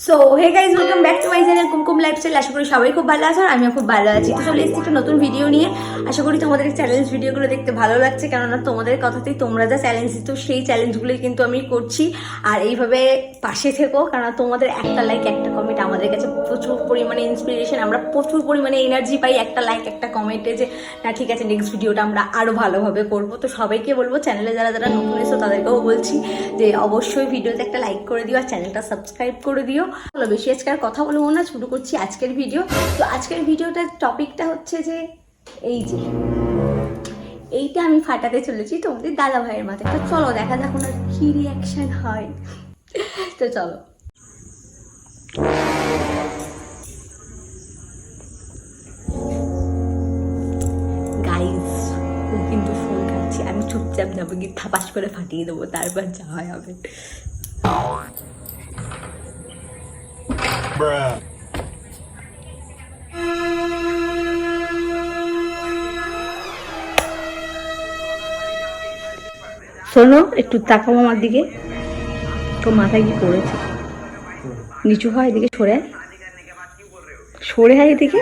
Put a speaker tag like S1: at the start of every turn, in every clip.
S1: So hey guys, welcome back to my channel Kumkum lifestyle. আশা করি সবাই খুব ভালো আছো আর আমিও খুব ভালো আছি। তো চলে এসেছি একটা নতুন ভিডিও নিয়ে। আশা করি তোমাদের চ্যালেঞ্জ ভিডিওগুলো দেখতে ভালো লাগছে, কেননা তোমাদের কথাতেই তোমরা যা চ্যালেঞ্জ দিত সেই চ্যালেঞ্জগুলোই কিন্তু আমি করছি। আর এইভাবে পাশে থেকো, কারণ তোমাদের একটা লাইক একটা কমেন্ট আমাদের কাছে প্রচুর পরিমাণে ইন্সপিরেশন, আমরা প্রচুর পরিমাণে এনার্জি পাই একটা লাইক একটা কমেন্টে, যে না ঠিক আছে নেক্সট ভিডিওটা আমরা আরও ভালোভাবে করবো। তো সবাইকে বলবো, চ্যানেলে যারা যারা নতুন এসো তাদেরকেও বলছি যে অবশ্যই ভিডিওতে একটা লাইক করে দিও আর চ্যানেলটা সাবস্ক্রাইব করে দিও। চলো বেশি আজকে আর কথা বলবো না, শুরু করছি আজকের ভিডিও। তো আজকের ভিডিওটার টপিকটা হচ্ছে যে এইটা আমি ফাটাতে চলেছি তোমাদের দাদা ভাইয়ের মাথায়। তো চলো দেখা যাক ওনার কি রিয়াকশন হয়। তো চলো গাইস, ও কিন্তু ফোন কাটছে, আমি চুপচাপ যাবো গিয়ে থাপাস করে ফাটিয়ে দেবো, তারপর যা হয় হবে। শোনো, একটু তাকাও আমার দিকে। তো মাথায় কি পড়েছে? নিচু হয়, এদিকে সরে হয় এদিকে।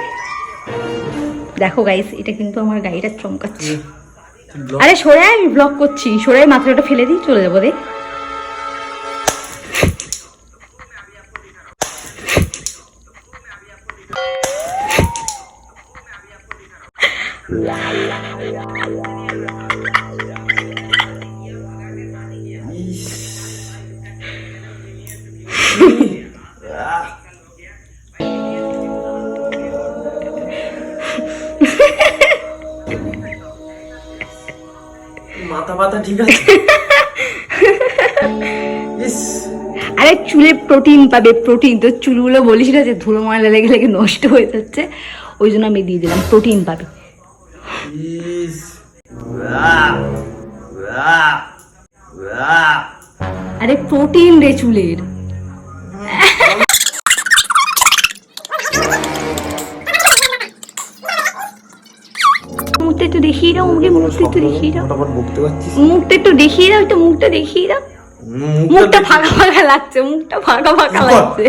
S1: দেখো গাইস, এটা কিন্তু আমার গাড়িটা চমকাচ্ছে। আরে সরে আয়, আমি ব্লগ করছি। সরে আয়, মাথাটা ফেলে দিই, চলে যাবো রে।
S2: মাথা ব্যথা ঠিক আছে?
S1: আরে চুলে প্রোটিন পাবে, প্রোটিন। তো চুলগুলো বলিস না যে ধুলো ময়লা লেগে লেগে নষ্ট হয়ে যাচ্ছে, ওই জন্য আমি দিয়ে দিলাম, প্রোটিন পাবে। আরে প্রোটিন রে চুলের। মুখটা একটু দেখিয়ে দাও, মুখটা একটু দেখিয়ে দাও, মুখটা একটু দেখিয়ে দাও, একটু মুখটা দেখিয়ে দাও। মুখটা ফাঁকা ফাঁকা লাগছে, মুখটা ফাঁকা ফাঁকা লাগছে।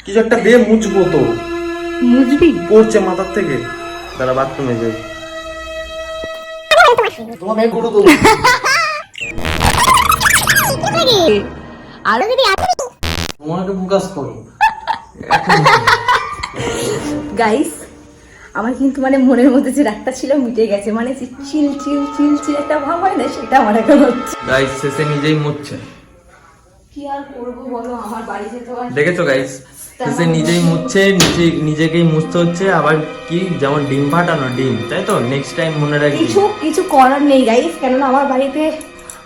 S2: কিছু একটা দিয়ে মুছবো তো।
S1: মুছবি?
S2: পড়ছে মাথার থেকে। দাঁড়া, বাথরুমে যাই। তোমার মেয়ে করে দেবো।
S1: আরো যদি
S2: তোমাকে ফোকাস করো।
S1: গাইস, আমার কিন্তু মানে মনের মধ্যে যে রাগটা ছিল মিটে গেছে, মানে যে চিল চিল চিল চিল একটা ভাব হয় না, সেটা আমার এখন হচ্ছে।
S2: গাইস শেষে নিজেই মুছছে।
S1: কি আর করবো বলো, আমার বাড়িতে তো আর
S2: দেখেছো গাইস, শেষে নিজেই মুছছে, নিজেকেই মুছতে হচ্ছে। আবার কি, যেমন ডিম ফাটানো ডিম, তাই তো? নেক্সট টাইম মনে রাখবি।
S1: কিছু করার নেই গাইস, কেননা আমার বাড়িতে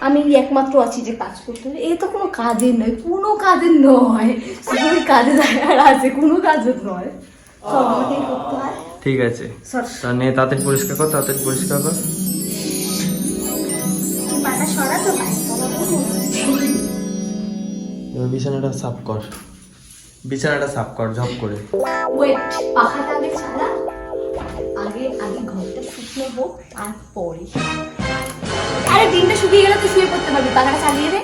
S1: আমি একমাত্র আছি যে কাজ করতে হবে। এই তো কোনো কাজের নয়, কোনো কাজের নয়, শুধু কাজে দেখার আছে, কোনো কাজের নয়, সব আমাকেই করতে হয়।
S2: ঠিক আছে, তা নে তাড়াতাড়ি পরিষ্কার কর, তাড়াতাড়ি পরিষ্কার কর।
S1: পাটা সরা তো ভাই,
S2: বিছানাটা সাফ কর, বিছানাটা সাফ কর ঝপ করে।
S1: ওয়েট, পাখাটা আগে ছাড়া, আগে ঘরটা শুকনো হোক তারপরে। আরে দিনটা শুকিয়ে গেলে তো শুয়ে পড়তে পারবি, পাখাটা চালিয়ে দে।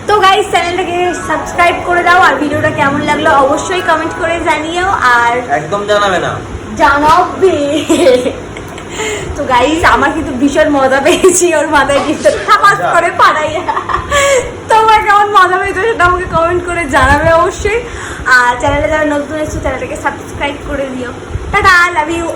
S1: তো গাইস, চ্যানেলটাকে সাবস্ক্রাইব করে দাও আর ভিডিওটা কেমন লাগলো অবশ্যই কমেন্ট করে জানিও। আর
S2: একদম জানাবে না,
S1: জানাবে। তো গাইস, আমার কিন্তু ভীষণ মজা পেয়েছি ওর মাথায় ডিমটা থাপাস করে পাড়াইয়া। তোমার কেমন মজা পেয়েছো সেটা আমাকে কমেন্ট করে জানাবে অবশ্যই। আর চ্যানেলে যারা নতুন এসেছো চ্যানেলটাকে সাবস্ক্রাইব করে দিও। Tata, love you.